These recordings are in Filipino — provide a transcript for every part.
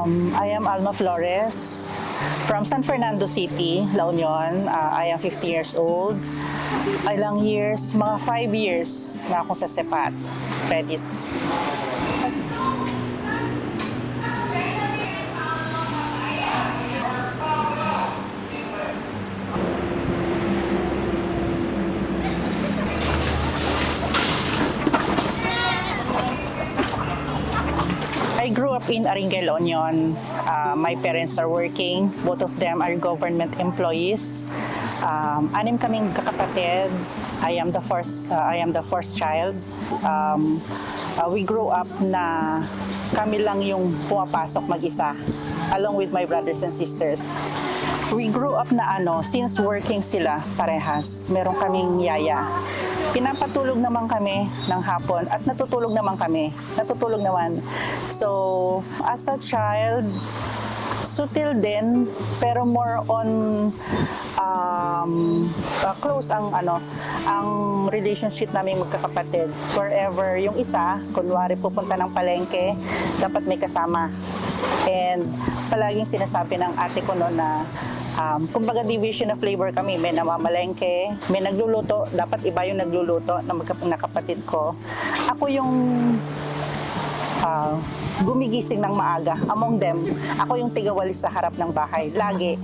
I am Alma Flores from San Fernando City, La Union. I am 50 years old. Ilang years, mga 5 years na akong sa SEPAT credit. I grew up in Aringay, La Union. My parents are working. Both of them are government employees. Anim kaming kakapatid. I am the first child. We grew up na kami lang yung pumapasok mag-isa along with my brothers and sisters. We grew up na since working sila parehas. Meron kaming yaya. Pinapatulog naman kami ng hapon at natutulog naman kami. Natutulog naman. So, as a child, subtle din, pero more on close ang relationship namin magkakapatid. Forever, yung isa, kunwari pupunta ng palengke, dapat may kasama. And palaging sinasabi ng ate ko noon na kumbaga division of labor kami, may namamalengke, may nagluluto, dapat iba yung nagluluto na kapatid ko. Ako yung gumigising ng maaga among them. Ako yung tigawalis sa harap ng bahay, lagi.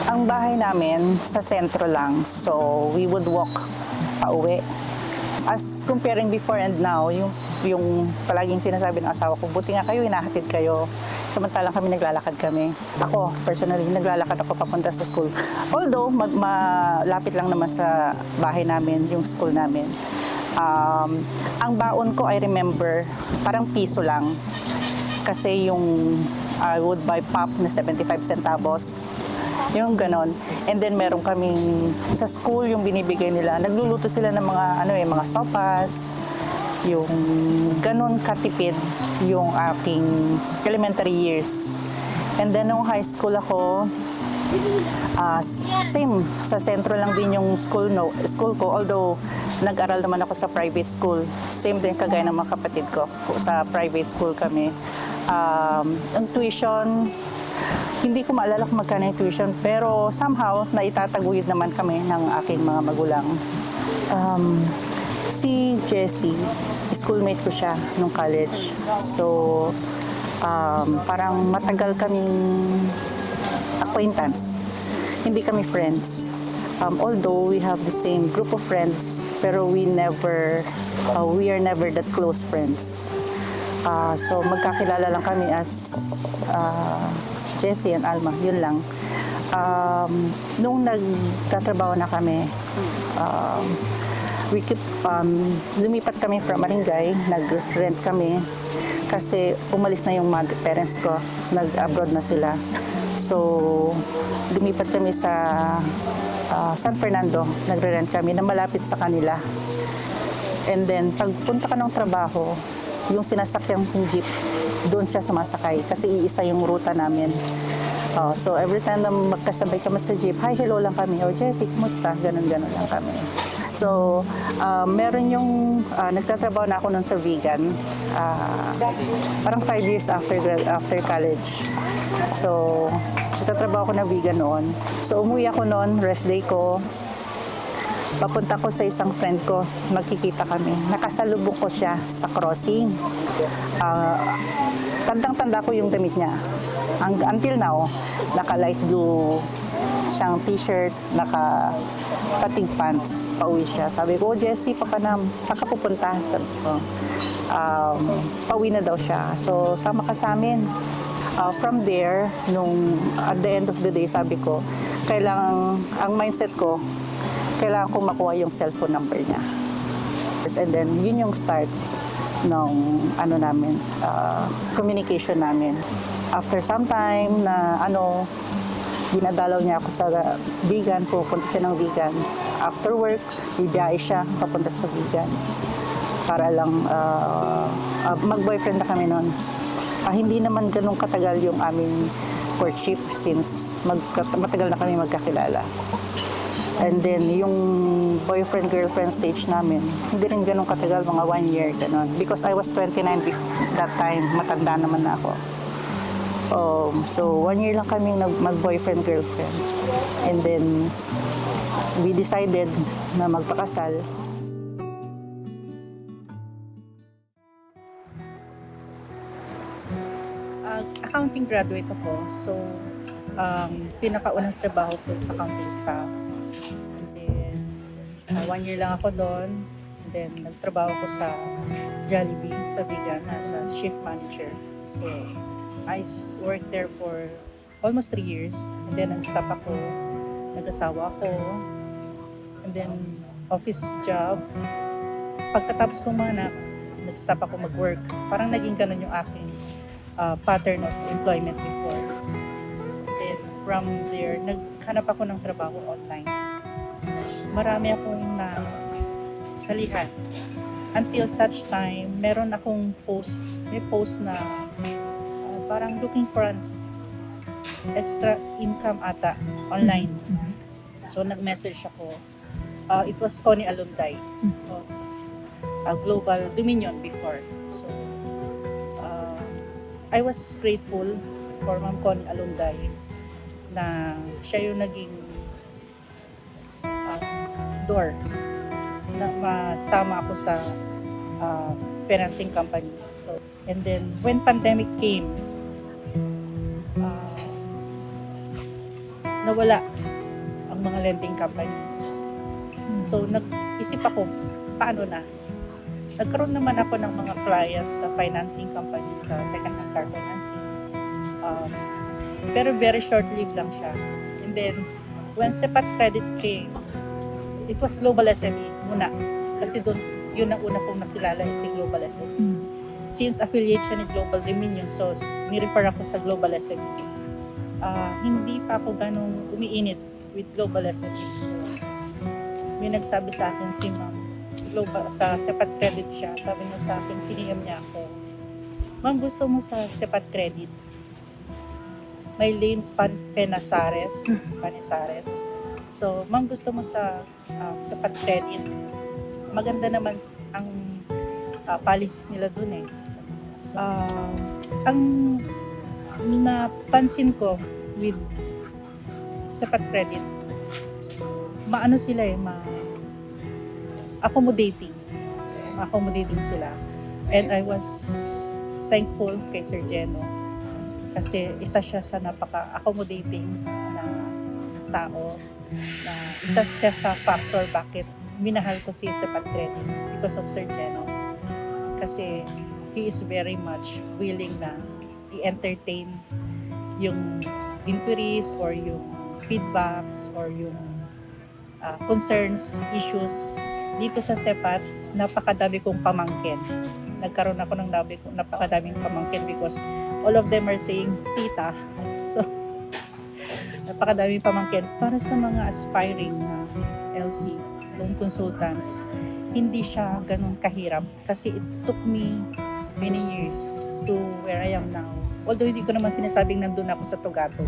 Ang bahay namin sa sentro lang, so we would walk pauwi. As comparing before and now, yung palaging sinasabi ng asawa ko, buti nga kayo, hinahatid kayo. Samantalang kami naglalakad kami. Ako, personally, naglalakad ako papunta sa school. Although, malapit lang naman sa bahay namin, yung school namin. Ang baon ko, I remember, parang piso lang. Kasi yung I would buy pop na 75 centavos. Yung ganon. And then meron kaming sa school yung binibigay nila. Nagluluto sila ng mga mga sopas. Yung ganon katipid yung aking elementary years. And then nung high school ako, same, sa sentro lang din yung school ko, although nag-aral naman ako sa private school. Same din kagaya ng mga kapatid ko, sa private school kami. Ang tuition, hindi ko maalala kung magkano yung tuition, pero somehow naitataguyod naman kami ng aking mga magulang. Si Jessie, schoolmate ko siya nung college. So, parang matagal kaming acquaintance. Hindi kami friends. Although we have the same group of friends, pero we are never that close friends. So magkakilala lang kami as Jessie and Alma, yun lang. Nung nagtatrabaho na kami, lumipat kami from Aringay, nag-rent kami kasi umalis na yung parents ko, nag-abroad na sila. So, lumipat kami sa San Fernando, nagre-rent kami na malapit sa kanila. And then, pagpunta ka ng trabaho, yung sinasakyan kong jeep, doon siya sumasakay kasi iisa yung ruta namin. So, every time na magkasabay kami sa jeep, hi, hello lang kami. Oh, Jessie, kumusta? Ganon-ganon lang kami. So, meron yung nagtatrabaho na ako noon sa vegan. Parang 5 years after college. So, nagtatrabaho ako na vegan noon. So, umuwi ako noon, rest day ko. Papunta ko sa isang friend ko, magkikita kami. Nakasalubong ko siya sa crossing. Tandang-tanda ko yung damit niya. Until now, naka-light blue siyang t-shirt, naka-fatigue pants, pauwi siya. Sabi ko, Jessie, papanam, saan ka pupunta? Sabi ko, pauwi na daw siya. So, sama ka sa amin. From there, at the end of the day, sabi ko, ang mindset ko, kailangan kong makuha yung cellphone number niya. And then, yun yung start ng communication namin. After some time na dinadalaw niya ako sa vegan, pupunta siya ng vegan. After work, bibiyahe siya, papunta sa vegan. Para lang, mag-boyfriend na kami noon. Hindi naman ganun katagal yung aming courtship since matagal na kami magkakilala. And then, yung boyfriend-girlfriend stage namin, hindi rin ganun katagal, mga 1 year, ganun. Because I was 29 that time, matanda naman na ako. So 1 year lang kami mag-boyfriend, girlfriend. And then, we decided na magpakasal. Accounting graduate ako. So, pinakaunang trabaho ko sa accounting staff. And then, 1 year lang ako doon. And then, nagtrabaho ko sa Jollibee, sa Vigan, as a shift manager. So, I worked there for almost 3 years. And then, nag-stop ako. Nag-asawa ako. And then, office job. Pagkatapos kong mga anak, nag-stop ako mag-work. Parang naging ganun yung aking pattern of employment before. Then, from there, naghanap ako ng trabaho online. Marami akong salihan. Until such time, meron akong may post na parang looking for an extra income ata online. So, nag-message ako. It was Connie Alunday, Global Dominion before. So, I was grateful for Ma'am Connie Alunday na siya yung naging door na masama ako sa financing company. So, and then, when pandemic came, nawala ang mga lending companies. So, nag-isip ako, paano na? Nagkaroon naman ako ng mga clients sa financing company, sa second-hand car financing. Pero very short-lived lang siya. And then, when Sepat Credit came, it was Global SME muna. Kasi doon, yun ang una kong nakilala si Global SME. Since affiliate siya ni Global Dominion, so ni-refer ako sa Global SME. Hindi pa ako ganong umiinit with Global SME. So, may nagsabi sa akin si Ma'am Global, sa Sepat Credit siya. Sabi niya sa akin, tiniyam niya ako, Ma'am, gusto mo sa Sepat Credit? May Lane Panisares. So, Ma'am, gusto mo sa Sepat Credit? Maganda naman ang policies nila dun eh. So, ang napansin ko with Sepat Credit, maano sila eh, accommodating sila. And I was thankful kay Sir Jeno kasi isa siya sa napaka-accommodating na tao, na isa siya sa factor bakit minahal ko si Sepat Credit, because of Sir Jeno. Kasi he is very much willing na i-entertain yung inquiries or yung feedbacks or yung concerns, issues. Dito sa Sepat, napakadami kong pamangkin. Nagkaroon ako ng napakadaming pamangkin because all of them are saying, Tita. So, napakadaming pamangkin. Para sa mga aspiring LC, loan consultants, hindi siya ganun kahirap kasi it took me many years to where I am now. Although hindi ko naman sinasabing nandun ako sa Tugato.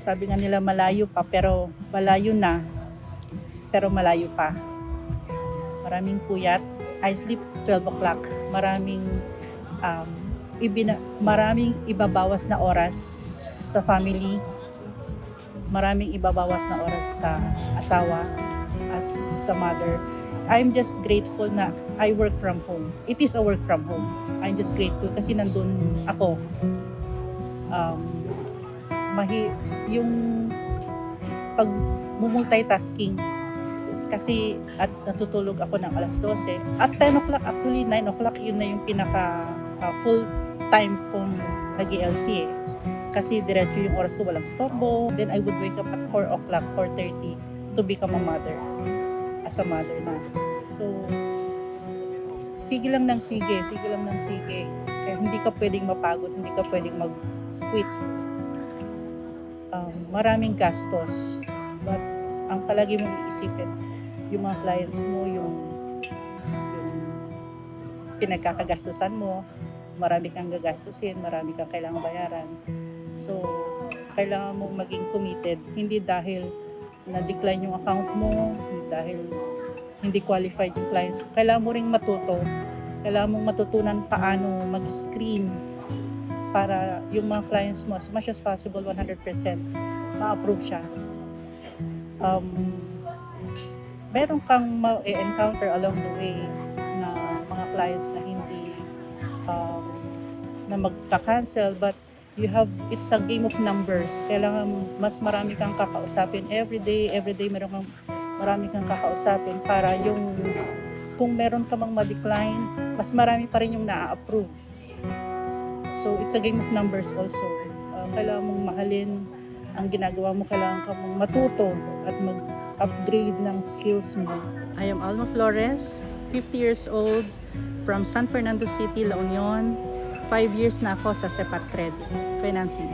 Sabi nga nila malayo pa, pero malayo na, pero malayo pa. Maraming puyat. I sleep 12 o'clock. Maraming ibabawas na oras sa family. Maraming ibabawas na oras sa asawa, as sa mother. I'm just grateful na I work from home. It is a work from home. I'm just grateful kasi nandun ako. Yung pag multitasking, kasi at natutulog ako ng alas 12. At 10 o'clock, actually 9 o'clock, yun na yung pinaka full time kong nag-LC eh. Kasi diretso yung oras ko, walang storbo. Then I would wake up at 4 o'clock, 4:30 to become a mother. As a mother na. So, sige lang ng sige. Kaya hindi ka pwedeng mapagod, hindi ka pwedeng mag-quit. Maraming gastos. But ang palagi mong iisipin, yung mga clients mo, yung pinagkakagastusan mo, marami kang gagastusin, marami kang kailangang bayaran. So, kailangan mong maging committed, hindi dahil na-decline yung account mo, hindi dahil hindi qualified yung clients. Kailangan mo ring matuto. Kailangan mong matutunan paano mag-screen para yung mga clients mo as much as possible 100% ma-approve siya. Meron kang ma-encounter along the way na mga clients na hindi na magka-cancel, but it's a game of numbers. Kailangan mas marami kang kakausapin every day marami kang kakausapin para yung kung meron ka mang ma-decline, mas marami pa rin yung na-approve. So it's a game of numbers also. Kailangan mong mahalin ang ginagawa mo, kailangan ka mong matuto at mag-upgrade ng skills mo. I am Alma Flores, 50 years old, from San Fernando City, La Union. 5 years na ako sa Sepat Trading, financing.